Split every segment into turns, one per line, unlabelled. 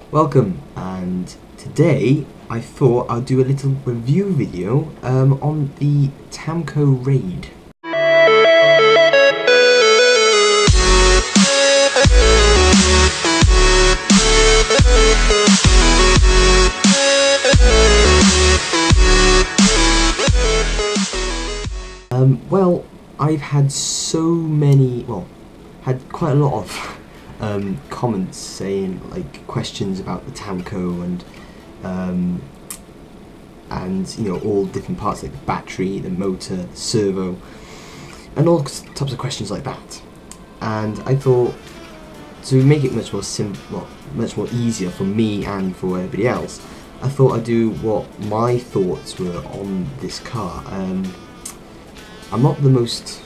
Welcome, and today I thought I'll do a little review video on the Tamco raid. Well, I've had had quite a lot of comments saying like questions about the Tamco and you know, all different parts like the battery, the motor, the servo, and all types of questions like that. And I thought to make it much more easier for me and for everybody else, I thought I'd do what my thoughts were on this car. I'm not the most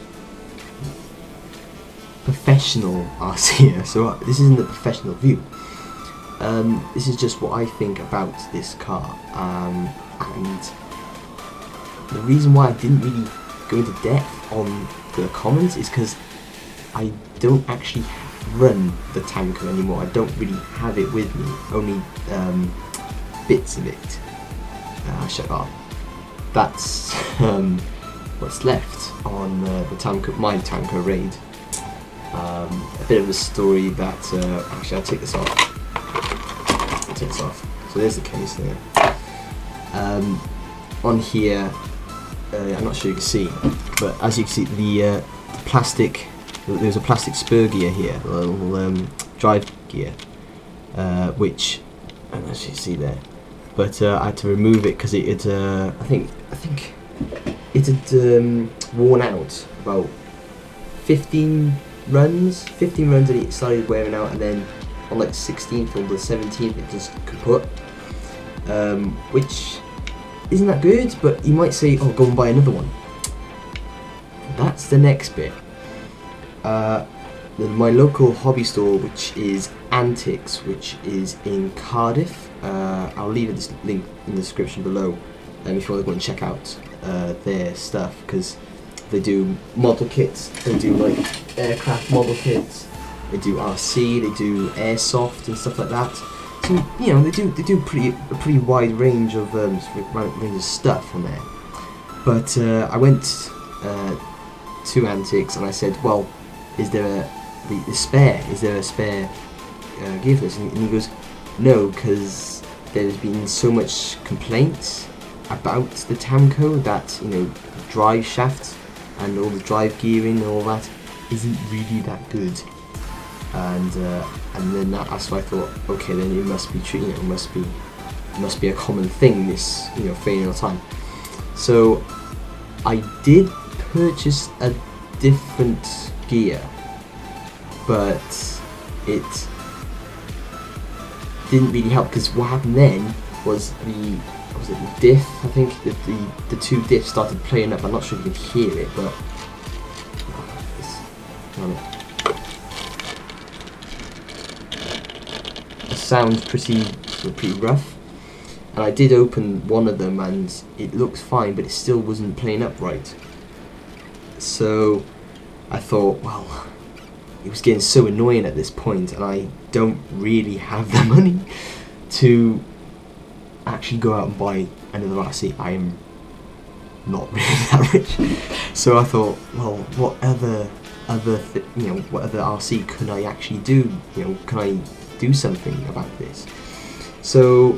professional RCer, so this isn't a professional view. This is just what I think about this car, and the reason why I didn't really go into depth on the comments is because I don't actually run the Tanco anymore. I don't really have it with me, only bits of it. Shut up. That's what's left on the Tamco, my Tamco raid. A bit of a story that actually I'll take this off. So there's the case there. On here, I'm not sure you can see, but as you can see, the plastic. There's a plastic spur gear here, a little drive gear, which I don't actually see there. But I had to remove it because it had, I think it had worn out about 15 runs, and it started wearing out, and then on like the 16th or the 17th it just kaput, which isn't that good, but you might say, oh, go and buy another one. That's the next bit. My local hobby store, which is Antics, which is in Cardiff, I'll leave this link in the description below if you want to go and check out their stuff, because they do model kits, they do like aircraft model kits, they do RC, they do airsoft and stuff like that. So you know, they do a pretty wide range of stuff on there. But I went to Antics and I said, well, is there a spare gear for this? And he goes, no, because there's been so much complaints about the Tamco that, you know, drive shaft and all the drive gearing and all that isn't really that good, and then that's why I thought, okay, then it must be true, you know, it must be a common thing, this, you know, failing all the time. So I did purchase a different gear, but it didn't really help, because what happened then was the diff, I think the two diffs started playing up. I'm not sure if you can hear it, but it sounds pretty rough. And I did open one of them and it looked fine, but it still wasn't playing up right. So I thought, well, it was getting so annoying at this point, and I don't really have the money to actually go out and buy another RC. I am not really that rich. So I thought, well, what other RC could I actually do? You know, can I do something about this? So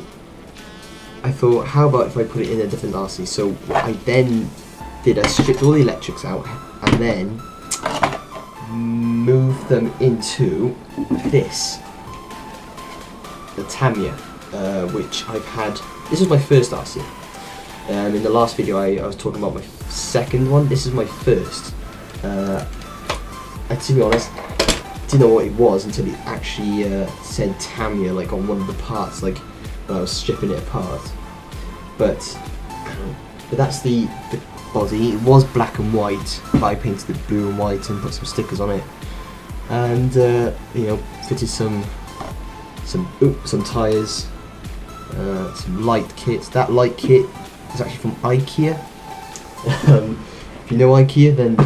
I thought, how about if I put it in a different RC? So what I then did, I stripped all the electrics out and then moved them into this, the Tamiya, which I've had. This is my first RC. In the last video I was talking about my second one. This is my first. To be honest, I didn't know what it was until it actually said Tamiya like on one of the parts, like when I was stripping it apart. But that's the body. It was black and white, but I painted it blue and white and put some stickers on it, and you know, fitted some tyres, some light kits. That light kit is actually from IKEA. If you know IKEA, then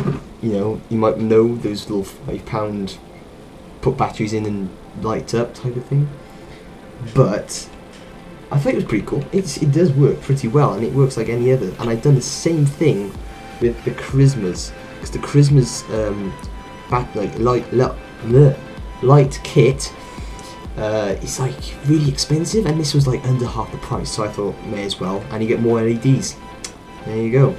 you know, you might know those little £5 put batteries in and light up type of thing. but I thought it was pretty cool. It does work pretty well, and it works like any other. And I've done the same thing with the charismas, because the charismas light kit is like really expensive, and this was like under half the price. So I thought, may as well, and you get more LEDs. There you go.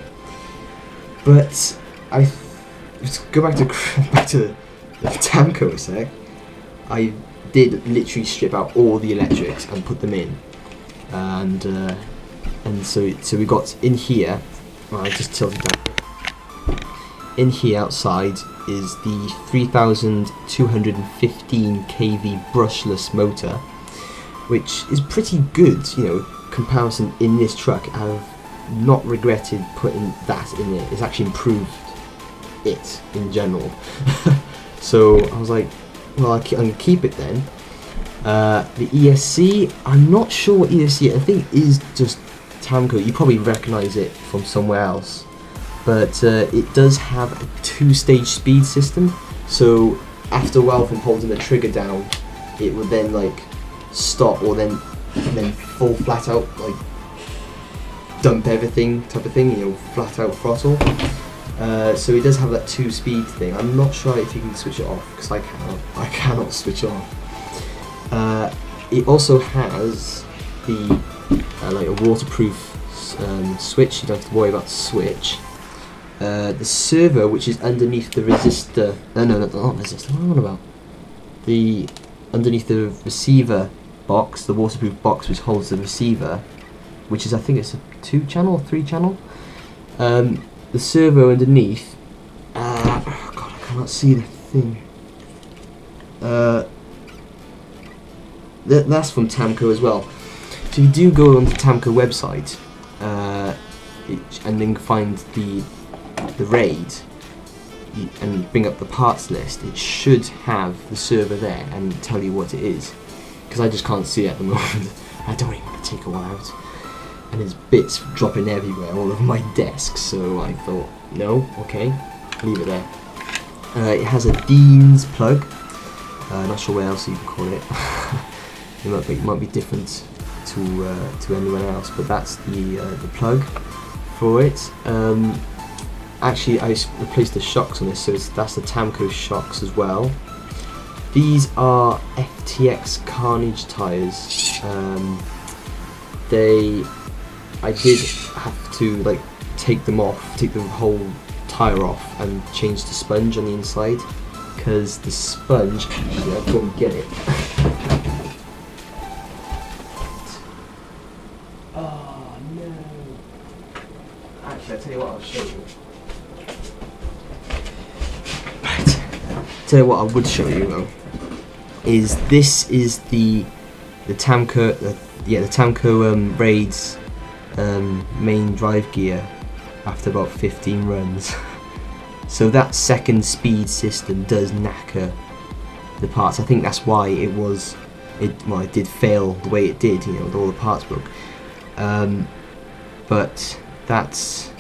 But let's go back to the Tamco a sec. I did literally strip out all the electrics and put them in, and so we got in here. Well, I just tilted that. In here outside is the 3215 kV brushless motor, which is pretty good, you know, comparison in this truck. I've not regretted putting that in it. It's actually improved it in general. So I was like, well, I'm gonna keep it then. The ESC, I'm not sure what ESC, I think is just Tamco. You probably recognise it from somewhere else, but it does have a 2-stage speed system. So after a while from holding the trigger down, it would then like stop, or then full flat out like dump everything type of thing, you know, flat out throttle. So it does have that 2-speed thing. I'm not sure if you can switch it off, because I cannot switch it off. It also has the like a waterproof switch. You don't have to worry about the switch. The servo, which is underneath the resistor. No, not resistor. What am I on about? Underneath the receiver box, the waterproof box which holds the receiver, which is, I think it's a 2-channel or 3-channel. The servo underneath. God, I cannot see the thing. That's from Tamco as well. So you do go on the Tamco website, and then find the RAID, and bring up the parts list. It should have the servo there and tell you what it is, because I just can't see it at the moment. I don't even want to take it all out, and there's bits dropping everywhere all over my desk, so I thought, no, okay, leave it there. It has a Dean's plug. Not sure what else you can call it. It might be different to anyone else, but that's the plug for it. Actually, I replaced the shocks on this, so that's the Tamco shocks as well. These are FTX Carnage tyres. I did have to like take them off, take the whole tyre off, and change the sponge on the inside, because the sponge, actually, I'll go and get it. Oh no! Actually, I'll tell you what, I'll show you. Right. Tell you what I would show you though, is this is the Tamco, the Tamco Raid's main drive gear after about 15 runs. So that second speed system does knacker the parts. I think that's why it did fail the way it did, you know, with all the parts broke. But that's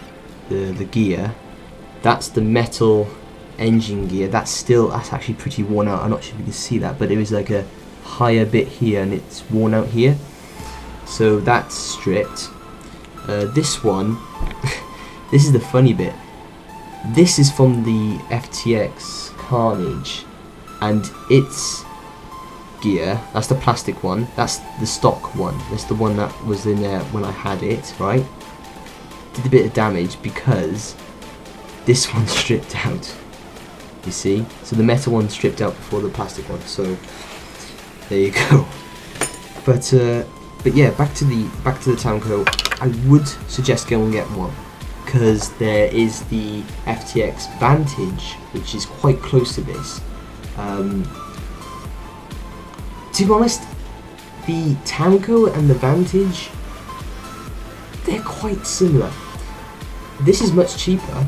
the gear. That's the metal engine gear. That's actually pretty worn out. I'm not sure if you can see that, but it was like a higher bit here, and it's worn out here. So that's stripped. This one, this is the funny bit. This is from the FTX Carnage, and its gear, that's the plastic one, that's the stock one, that's the one that was in there when I had it, right? Did a bit of damage because this one's stripped out, you see? So the metal one stripped out before the plastic one, so there you go. But yeah, back to the Tanco. I would suggest go and get one, because there is the FTX Vantage, which is quite close to this. To be honest, the Tanco and the Vantage, they're quite similar. This is much cheaper,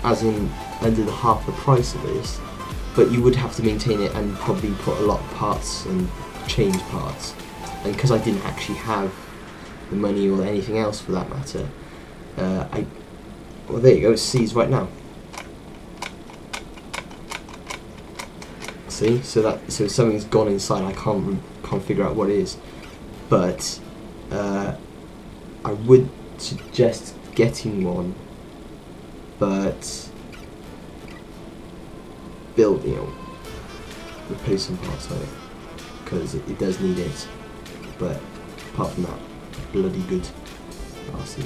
as in under the half the price of this, but you would have to maintain it and probably put a lot of parts and change parts. And because I didn't actually have the money or anything else for that matter, well, there you go, it sees right now. See, so something's gone inside. I can't figure out what it is. but I would suggest getting one, but replace some parts of it, because it does need it. But apart from that, bloody good RC.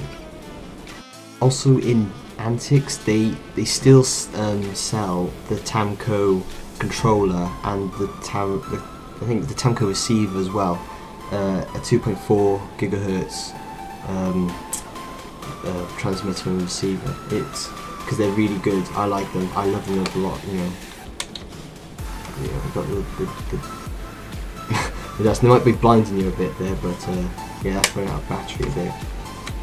Also in Antics, they still sell the Tamco controller and I think the Tamco receiver as well, a 2.4 gigahertz transmitter and receiver. It's because they're really good. I like them. I love them a lot. I've got the they might be blinding you a bit there, but yeah, that's running out of battery there.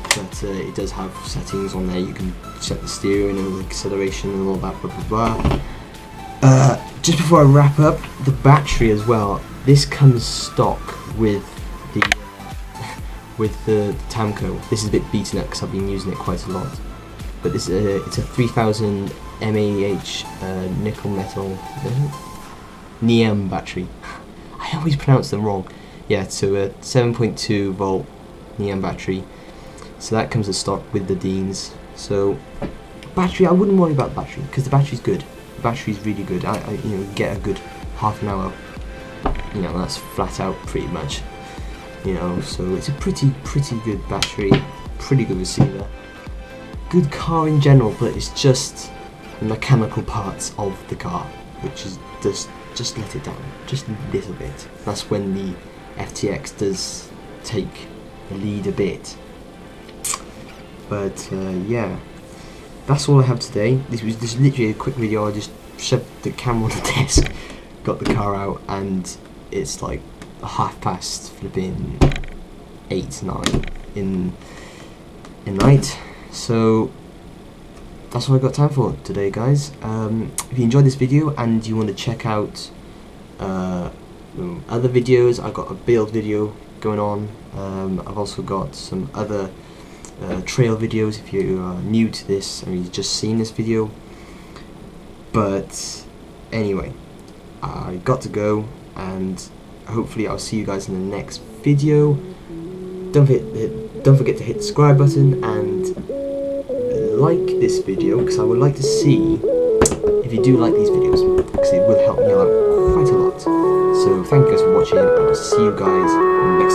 But it does have settings on there. You can set the steering and the acceleration and all that, blah blah blah. Just before I wrap up, the battery as well. This comes stock with the Tamco. This is a bit beaten up because I've been using it quite a lot. But this it's a 3000 mAh nickel metal NEM battery. I always pronounce them wrong. Yeah, so a 7.2 volt NEM battery. So that comes as stock with the Deans. So battery, I wouldn't worry about the battery because the battery's good. The battery's really good. You get a good half an hour. That's flat out pretty much. So it's a pretty good battery, pretty good receiver, good car in general. But it's just the mechanical parts of the car, which is just let it down just a little bit. That's when the FTX does take the lead a bit. But yeah, that's all I have today. This was just literally a quick video. I just shoved the camera on the desk, got the car out, and it's like 8:30 flipping 9 in night. So that's all I got time for today, guys. If you enjoyed this video and you want to check out other videos, I've got a build video going on. I've also got some other trail videos if you are new to this and you've just seen this video. But anyway, I got to go, and hopefully I'll see you guys in the next video. Don't forget to hit the subscribe button and like this video, because I would like to see if you do like these videos, because it will help me out quite a lot. So thank you guys for watching, and I'll see you guys next